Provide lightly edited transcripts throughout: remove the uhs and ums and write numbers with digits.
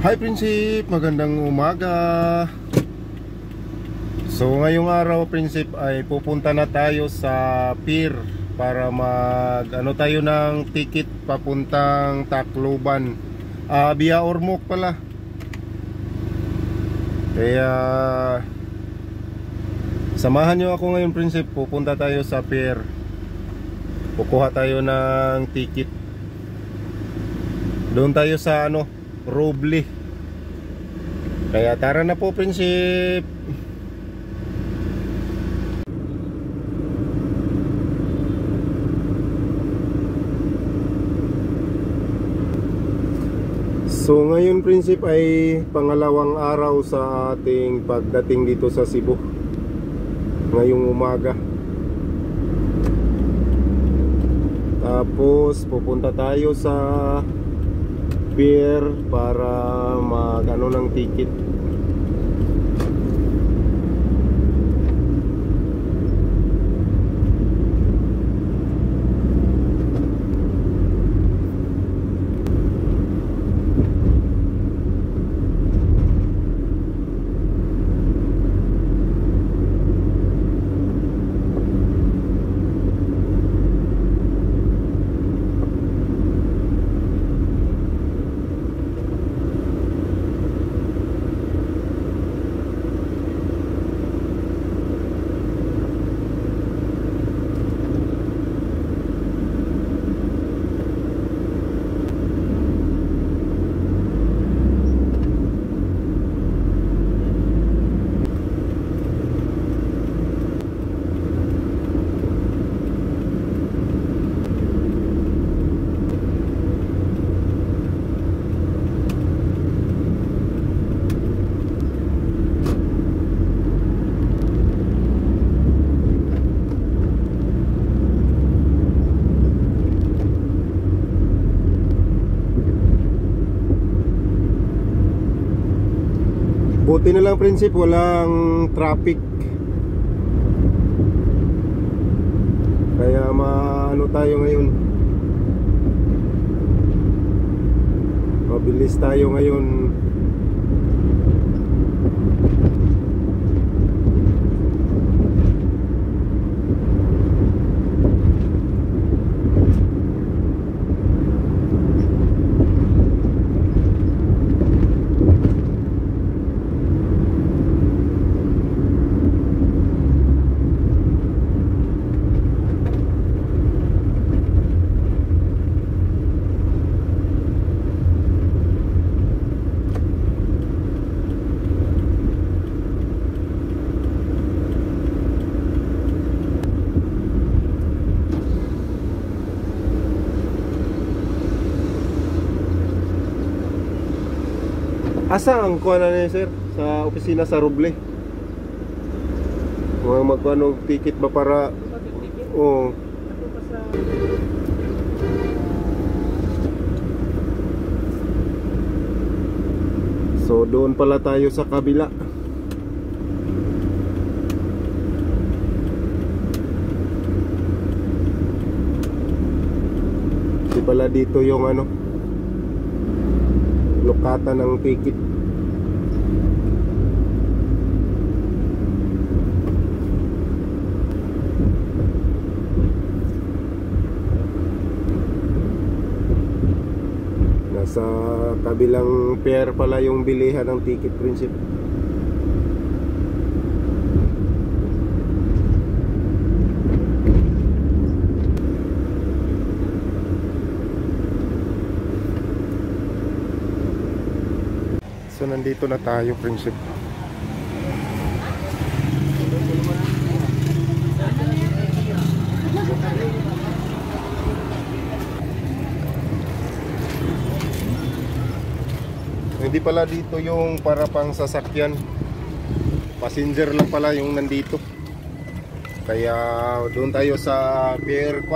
Hi Prinsip, magandang umaga. So ngayong araw Prinsip ay pupunta na tayo sa pier para tayo ng ticket papuntang Tacloban, via Ormoc pala. Kaya samahan nyo ako ngayon Prinsip, pupunta tayo sa pier. Kukuha tayo ng ticket. Doon tayo sa Roble. Kaya tara na po Prinsip. So ngayon Prinsip ay pangalawang araw sa ating pagdating dito sa Cebu. Ngayong umaga. Tapos pupunta tayo sa pier para ng ticket. Buti na lang Prinsip, walang traffic. Kaya tayo ngayon. Mabilis tayo ngayon. Asa ang kuha na niya sir? Sa opisina sa Roble. Magkuha ticket ba para? Oo. So doon pala tayo sa kabila. Di pala dito yung lokata ng ticket. Nasa kabilang pier pala yung bilihan ng ticket Prinsip. So nandito na tayo Prinsip. Hindi pala dito yung para pang sasakyan. Passenger lang pala yung nandito. Kaya doon tayo sa Pier 4.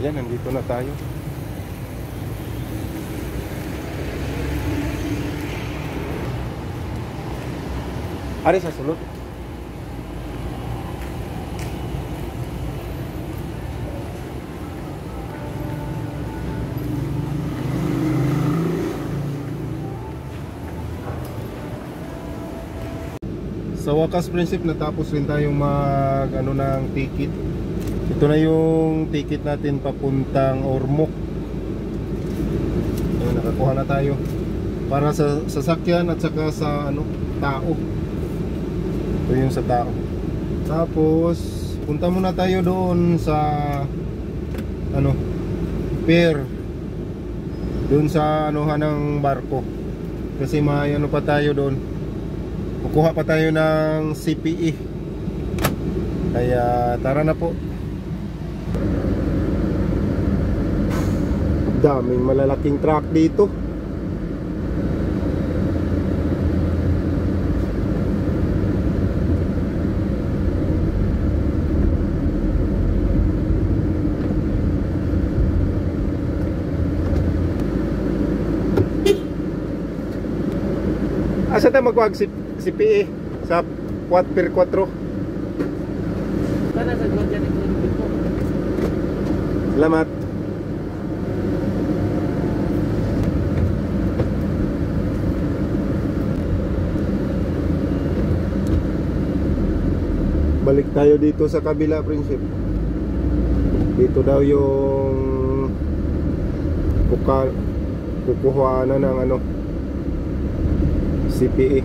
Yan, nandito na tayo. Ari sa sulod. Sa wakas, Prinsip, natapos rin tayong mag ano ng ticket. Ito na yung ticket natin papuntang Ormoc. Ayun, nakakuha na tayo. Para sa sasakyan at saka sa ano, tao. Ito yung sa tao. Tapos punta muna tayo doon sa ano, pier. Doon sa anuhan ng barko. Kasi may ano pa tayo doon. Kukuha pa tayo ng CPE. Kaya tara na po. Daming malalaking truck dito. Asa tayo magkuhag CPE sa 4x4? Sana sa Guardian Economic po. Salamat. Balik tayo dito sa kabila, Prinsip. Dito daw yung kukuha na ng ano, CPE.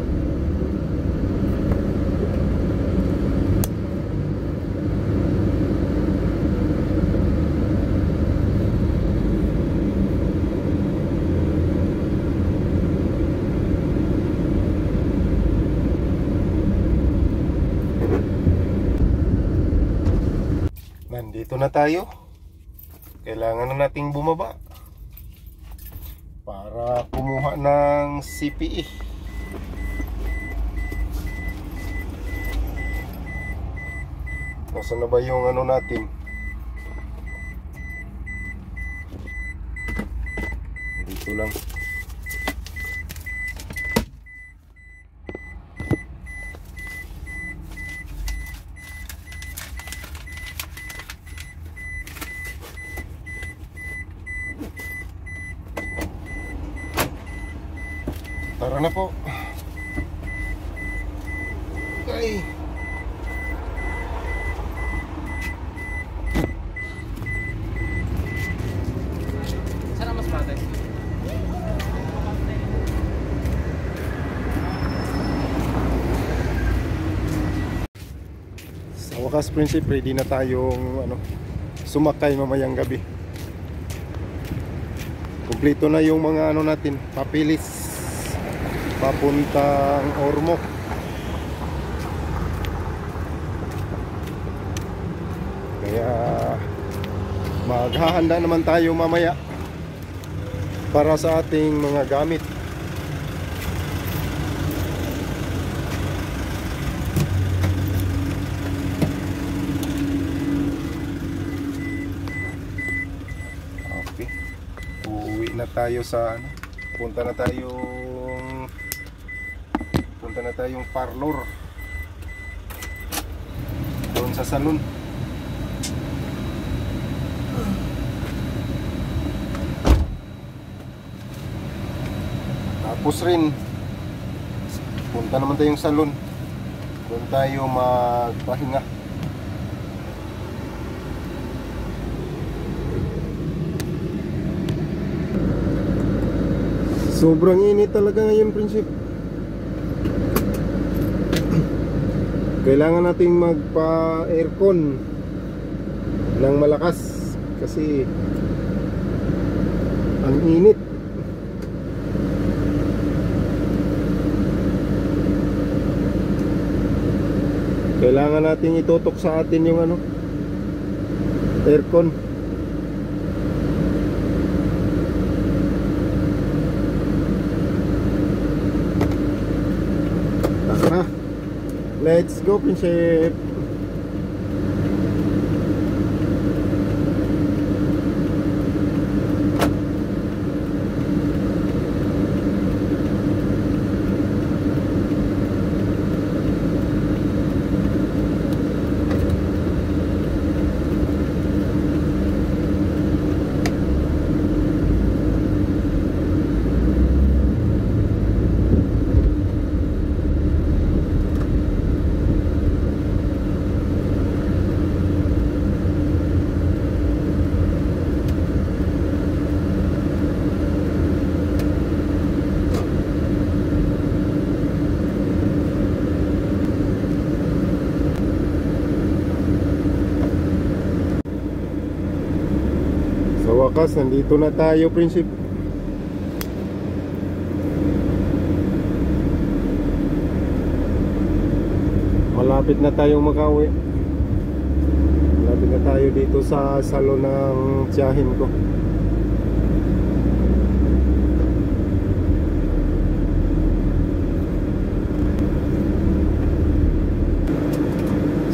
Nandito na tayo. Kailangan na nating bumaba para kumuha ng CPE. Nasaan na ba yung ano natin? Dito lang. Tara na po. Okay. Sana mas patay. Sa wakas, Prinsip, ready na tayong ano, sumakay mamayang gabi. Kumpleto na yung mga ano natin, papilis papuntang Ormoc. Kaya maghahanda naman tayo mamaya para sa ating mga gamit. Okay, uuwi na tayo sa ano, punta na tayong parlor doon sa salon. Tapos rin punta naman tayong salon, doon tayo magpahinga. Sobrang init talaga ngayon, Prinsip. Kailangan nating magpa-aircon ng malakas kasi ang init. Kailangan nating itutok sa atin yung ano, aircon. Tara. Let's go, Prinsip. Wakas, nandito na tayo, Prinsip. Malapit na tayong makauwi. Malapit na tayo dito sa salon ng tiyahin ko.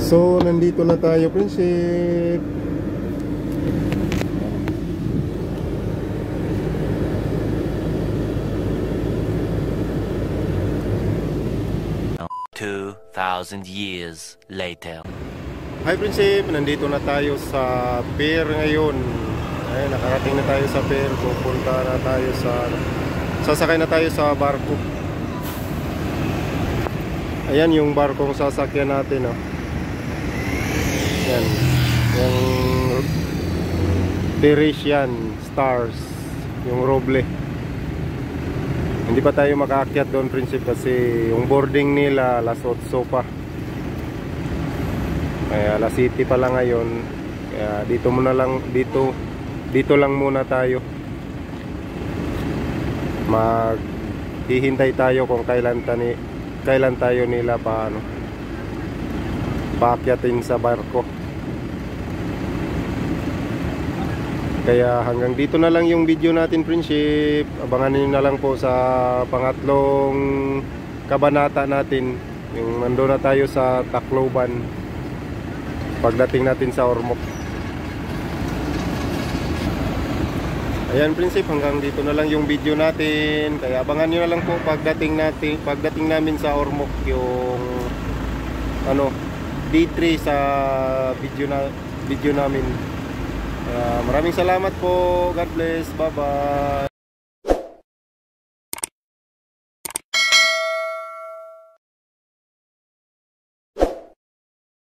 So, nandito na tayo, Prinsip. Thousand years later. Hi, Prinsip, nandito na tayo sa pier ngayon. Ay, nakarating na tayo sa pier. Pupunta na tayo sa sasakay na tayo sa barko. Ayan yung barkong sasakyan natin, oh. Yan. Yung Teresian Stars, yung Roble. Hindi pa tayo makaakyat doon, Prinsip, kasi yung boarding nila alas 8 pa. Kaya alas 7 pa lang ngayon. Kaya dito muna lang, dito lang muna tayo. Maghihintay tayo kung kailan tayo nila paakyatin sa barko. Kaya hanggang dito na lang yung video natin, Prinsip. Abangan niyo na lang po sa pangatlong kabanata natin. Yung nandun na tayo sa Tacloban pagdating natin sa Ormoc. Ayan, Prinsip, hanggang dito na lang yung video natin. Kaya abangan niyo na lang po pagdating namin sa Ormoc, yung D3 sa video namin. Maraming salamat po. God bless. Bye bye.